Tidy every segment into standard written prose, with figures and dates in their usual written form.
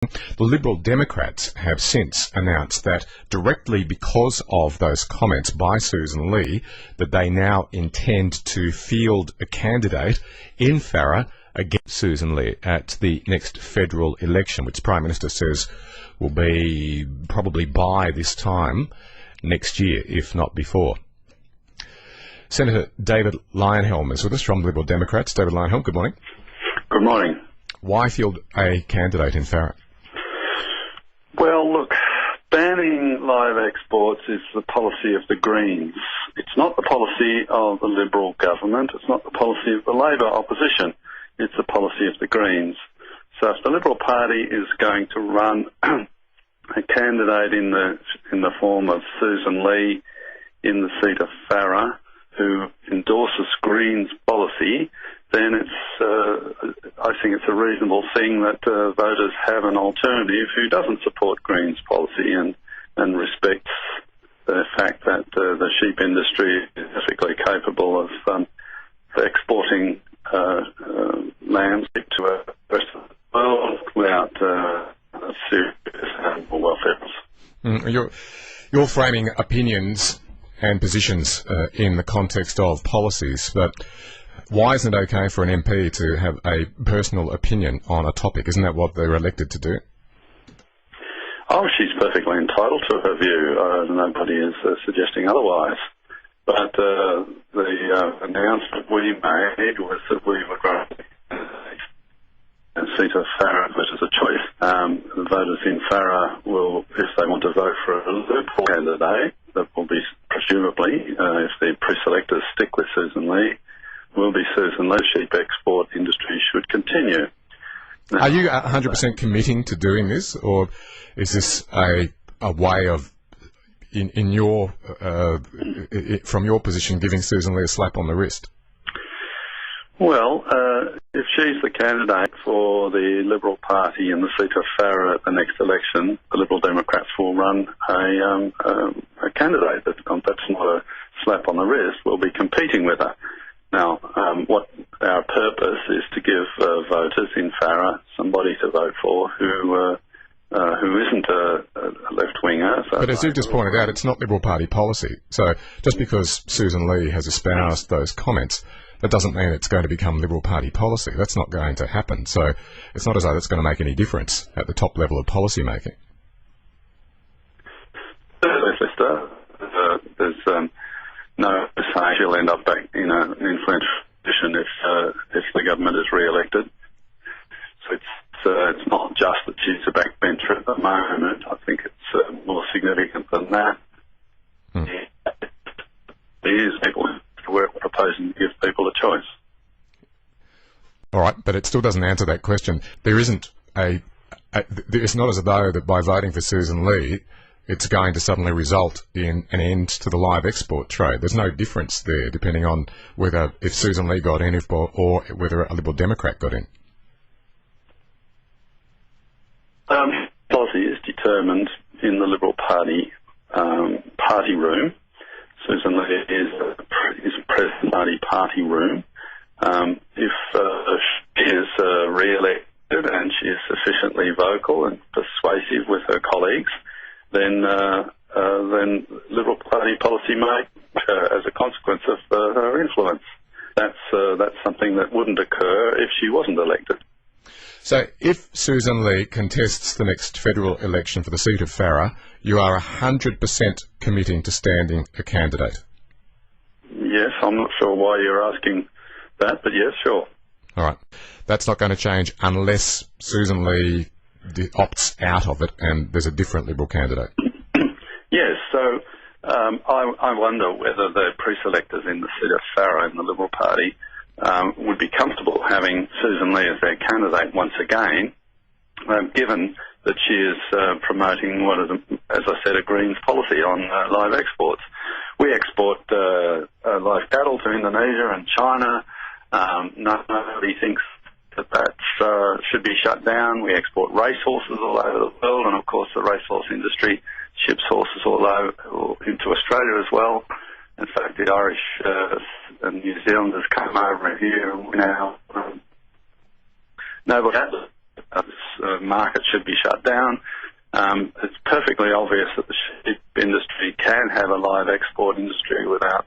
The Liberal Democrats have since announced that directly because of those comments by Sussan Ley, that they now intend to field a candidate in Farrer against Sussan Ley at the next federal election, which the Prime Minister says will be probably by this time next year, if not before. Senator David Leyonhjelm is with us from the Liberal Democrats. David Leyonhjelm, good morning. Good morning. Why field a candidate in Farrer? Well, look, banning live exports is the policy of the Greens. It's not the policy of the Liberal government. It's not the policy of the Labor opposition. It's the policy of the Greens. So if the Liberal Party is going to run a candidate in the form of Sussan Ley in the seat of Farrer, who endorses Greens policy, then I think it's a reasonable thing that voters have an alternative who doesn't support Greens policy and respects the fact that the sheep industry is perfectly capable of exporting lambs to the rest of the world without serious animal welfare. You're framing opinions and positions in the context of policies, but why isn't it okay for an MP to have a personal opinion on a topic? Isn't that what they're elected to do? Oh, she's perfectly entitled to her view. Nobody is suggesting otherwise. But the announcement we made was that we would run a seat of Farrer, which is a choice. The voters in Farrer will, if they want to vote for a Liberal candidate, that will be presumably, if the pre-selectors stick with Sussan Ley, will be Sussan Ley. Sheep export industry should continue. Now, are you 100% committing to doing this, or is this a way of, in your from your position, giving Sussan Ley a slap on the wrist? Well, if she's the candidate for the Liberal Party in the seat of Farrer at the next election, the Liberal Democrats will run a candidate. That's not a slap on the wrist. We'll be competing with her. Now, what our purpose is to give voters in Farrer somebody to vote for who isn't a left-winger. So but as you've just pointed out, it's not Liberal Party policy. So just because Sussan Ley has espoused those comments, that doesn't mean it's going to become Liberal Party policy. That's not going to happen. So it's not as though that's going to make any difference at the top level of policy making. Sister, there's no say she'll end up back in an influential position if the government is re-elected. So it's not just that she's a backbencher at the moment. I think it's more significant than that. There is people who are proposing to give people a choice. All right, but it still doesn't answer that question. There isn't it's not as though that by voting for Sussan Ley, it's going to suddenly result in an end to the live export trade. There's no difference there, depending on whether if Sussan Ley got in or whether a Liberal Democrat got in. Policy is determined in the Liberal Party party room. Sussan Ley is President Party room. If she is re-elected and she is sufficiently vocal and persuasive with her colleagues, then Liberal Party policy may, as a consequence of her influence. That's something that wouldn't occur if she wasn't elected. So if Sussan Ley contests the next federal election for the seat of Farrer, you are 100% committing to standing a candidate? Yes, I'm not sure why you're asking that, but yes, sure. All right. That's not going to change unless Sussan Ley opts out of it and there's a different Liberal candidate. Yes, so I wonder whether the pre-selectors in the seat of Farrer in the Liberal Party would be comfortable having Sussan Ley as their candidate once again, given that she is promoting what is, as I said, a Greens policy on live exports. We export live cattle to Indonesia and China. Nobody thinks that should be shut down. We export racehorses all over the world, and of course the racehorse industry ships horses all over into Australia as well. In fact, the Irish and New Zealanders come over here and we now nobody has market should be shut down. It's perfectly obvious that the sheep industry can have a live export industry without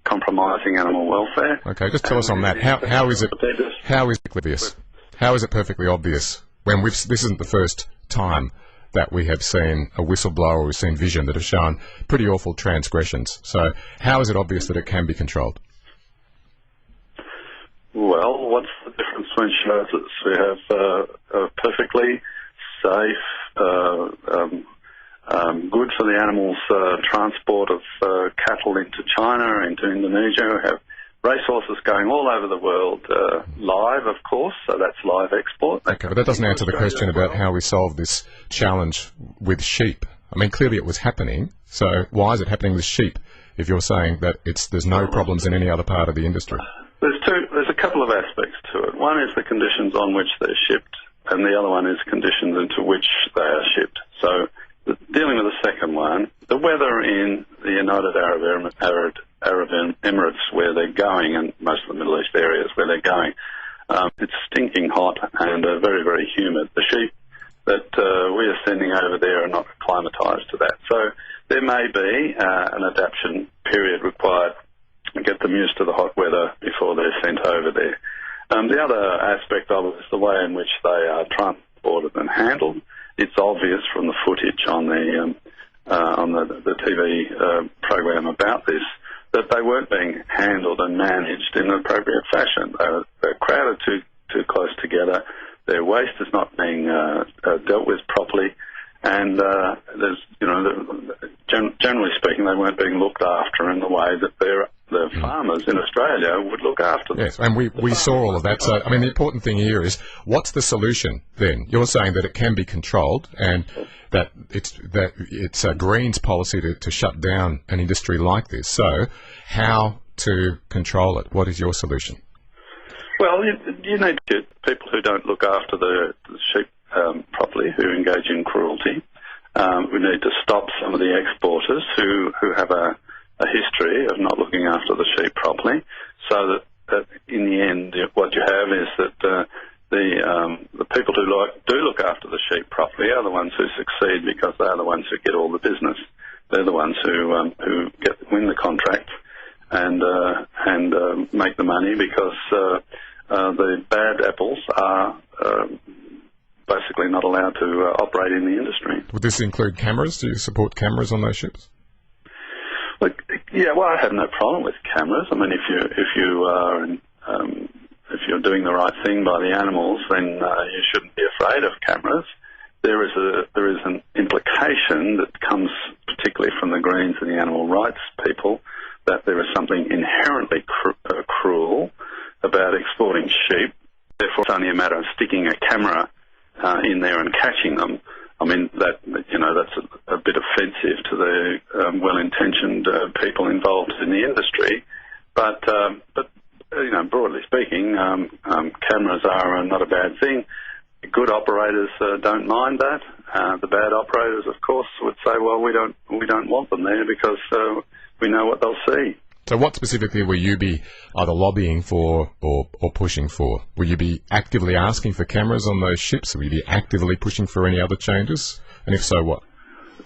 compromising animal welfare. Okay, just tell us on that. How is it obvious? How is it perfectly obvious when this isn't the first time that we have seen a whistleblower or we've seen Vision that have shown pretty awful transgressions? So how is it obvious that it can be controlled? Well, what's the difference between shows? We have a perfectly safe, good for the animals transport of cattle into China, into Indonesia. We have racehorses going all over the world, live, of course, so that's live export. Okay, but that doesn't answer the question about how we solve this challenge with sheep. I mean, clearly it was happening, so why is it happening with sheep if you're saying that there's no problems in any other part of the industry? There's a couple of aspects to it. One is the conditions on which they're shipped, and the other one is conditions into which they are shipped. So, dealing with the second one, the weather in the United Arab Emirates where they're going, and most of the Middle East areas where they're going, it's stinking hot and very, very humid. The sheep that we are sending over there are not acclimatised to that. So there may be an adaptation period required to get them used to the hot weather before they're sent over there. The other aspect of it is the way in which they are transported and handled. It's obvious from the footage on the TV program about this that they weren't being handled and managed in an appropriate fashion. They're crowded too close together. Their waste is not being dealt with properly, and generally speaking, they weren't being looked after in the way that the farmers in Australia would look after them. Yes, and we saw all of that. So, I mean, the important thing here is, what's the solution then? You're saying that it can be controlled and that it's a Greens policy to shut down an industry like this. So how to control it? What is your solution? Well, you need to get people who don't look after the sheep properly, who engage in cruelty. We need to stop some of the exporters who have a history of not looking after the sheep properly, so that in the end what you have is that the people who do look after the sheep properly are the ones who succeed, because they are the ones who get all the business. They're the ones who win the contract and make the money, because the bad apples are basically not allowed to operate in the industry. Would this include cameras? Do you support cameras on those ships? Look, yeah, well, I have no problem with cameras. I mean, if you're doing the right thing by the animals, then you shouldn't be afraid of cameras. There is an implication that comes particularly from the Greens and the animal rights people that there is something inherently cruel about exporting sheep. Therefore, it's only a matter of sticking a camera in there and catching them. I mean, that's a bit offensive to the well-intentioned people involved in the industry. But broadly speaking, cameras are not a bad thing. Good operators don't mind that. The bad operators, of course, would say, well, we don't want them there because we know what they'll see. So what specifically will you be either lobbying for or pushing for? Will you be actively asking for cameras on those ships? Will you be actively pushing for any other changes? And if so, what?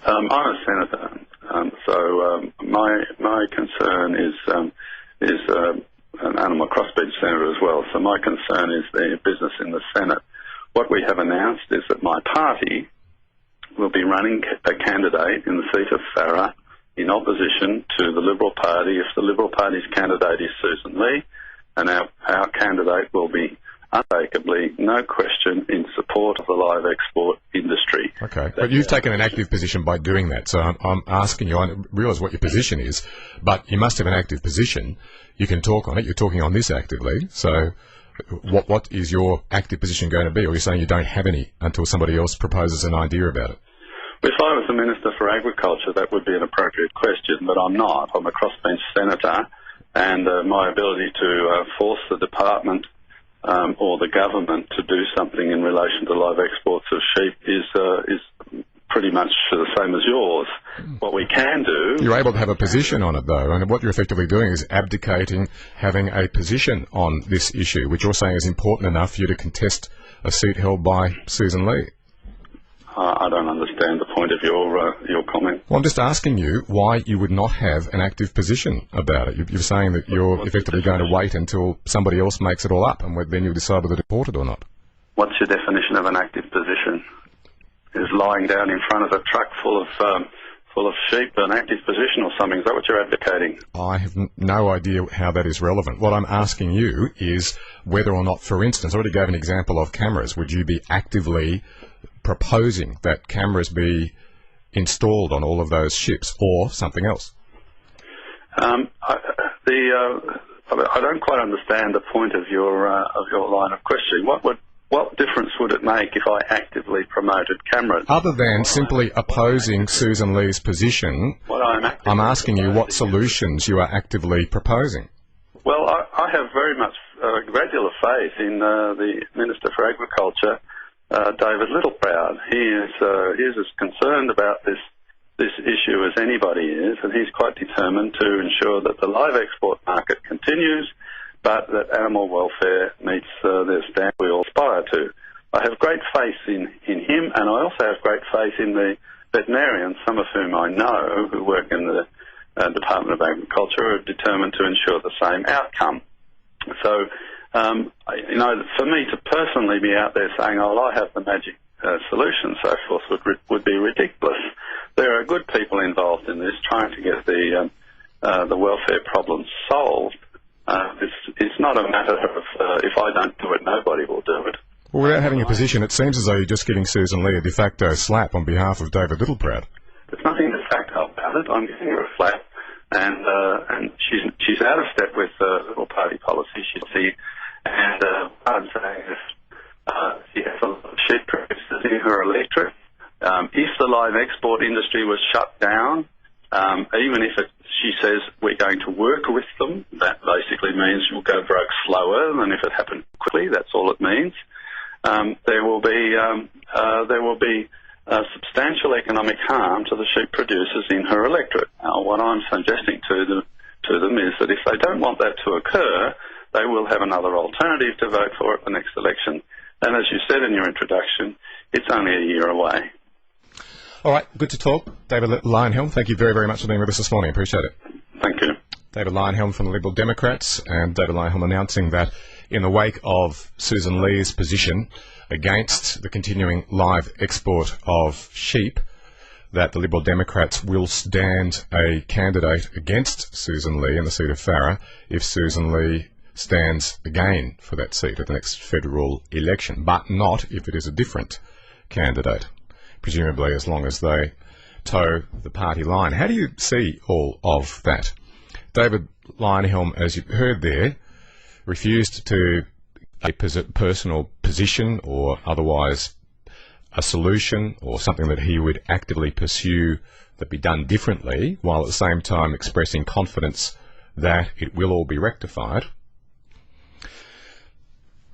I'm a senator, so my concern is an animal crossbreed senator as well. So my concern is the business in the Senate. What we have announced is that my party will be running a candidate in the seat of Farrer in opposition to the Liberal Party if the Liberal Party's candidate is Sussan Ley, and our candidate will be unmistakably, no question, in support of the live export industry. Okay, but you've taken an active position by doing that, so I'm asking you, I realise what your position is, but you must have an active position. You can talk on it, you're talking on this actively, so what is your active position going to be, or you're saying you don't have any until somebody else proposes an idea about it? If I was the Minister for Agriculture, that would be an appropriate question, but I'm not. I'm a crossbench senator, and my ability to force the department or the government to do something in relation to live exports of sheep is pretty much the same as yours. What we can do... You're able to have a position on it, though, and what you're effectively doing is abdicating having a position on this issue, which you're saying is important enough for you to contest a seat held by Sussan Ley. I don't understand the point of your comment. Well, I'm just asking you why you would not have an active position about it. You're saying that you're effectively going to wait until somebody else makes it all up, and then you'll decide whether to deport it or not. What's your definition of an active position? Is lying down in front of a truck full of sheep an active position or something? Is that what you're advocating? I have no idea how that is relevant. What I'm asking you is whether or not, for instance, I already gave an example of cameras. Would you be actively proposing that cameras be installed on all of those ships or something else? I don't quite understand the point of your line of questioning. What difference would it make if I actively promoted cameras? Other than simply opposing Sussan Ley's position, I'm asking you what solutions you are actively proposing. Well, I have very much a great deal of faith in the Minister for Agriculture, David Leyonhjelm. He is as concerned about this issue as anybody is, and he's quite determined to ensure that the live export market continues, but that animal welfare meets the standard we all aspire to. I have great faith in him, and I also have great faith in the veterinarians, some of whom I know who work in the Department of Agriculture, are determined to ensure the same outcome. So, for me to personally be out there saying, "Oh, I have the magic solution," so forth, would be ridiculous. There are good people involved in this, trying to get the welfare problem solved. It's not a matter of if I don't do it, nobody will do it. Well, without having a position, it seems as though you're just giving Sussan Ley a de facto slap on behalf of David Leyonhjelm. There's nothing de facto about it. I'm giving her a slap, and she's out of step with Liberal Party policy. And I'm saying is she has a lot of sheep producers in her electorate. If the live export industry was shut down, even if she says we're going to work with them, that basically means you'll go broke slower than if it happened quickly. That's all it means. There will be substantial economic harm to the sheep producers in her electorate. Now, what I'm suggesting to them is that if they don't want that to occur, they will have another alternative to vote for at the next election. And as you said in your introduction, it's only a year away. All right, good to talk. David Leyonhjelm, thank you very, very much for being with us this morning. Appreciate it. Thank you. David Leyonhjelm from the Liberal Democrats, and David Leyonhjelm announcing that in the wake of Sussan Ley's position against the continuing live export of sheep, that the Liberal Democrats will stand a candidate against Sussan Ley in the seat of Farrer if Sussan Ley stands again for that seat at the next federal election, but not if it is a different candidate, presumably as long as they toe the party line. How do you see all of that? David Leyonhjelm, as you heard there, refused to a personal position or otherwise a solution or something that he would actively pursue that be done differently, while at the same time expressing confidence that it will all be rectified.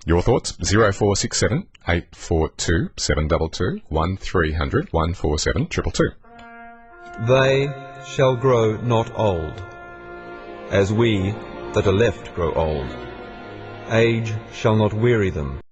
Your thoughts? 0467 842 722 1300 147 222. They shall grow not old, as we that are left grow old. Age shall not weary them.